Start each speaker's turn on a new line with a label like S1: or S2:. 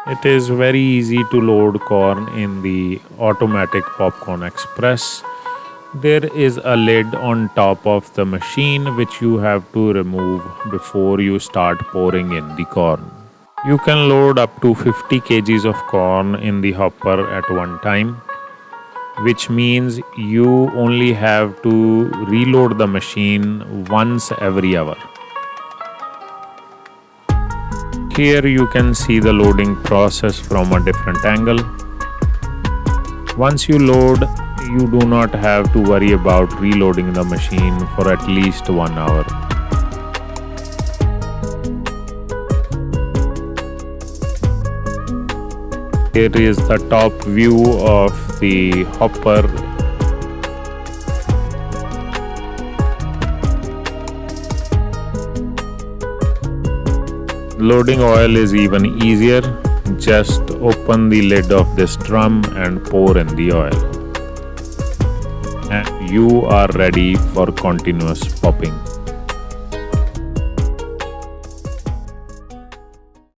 S1: It is very easy to load corn in the automatic popcorn express. There is a lid on top of the machine which you have to remove before you start pouring in the corn. You can load up to 50 kgs of corn in the hopper at one time, which means you only have to reload the machine once every hour. Here you can see the loading process from a different angle. Once you load, you do not have to worry about reloading the machine for at least 1 hour. Here is the top view of the hopper. Loading oil is even easier. Just open the lid of this drum and pour in the oil. And you are ready for continuous popping.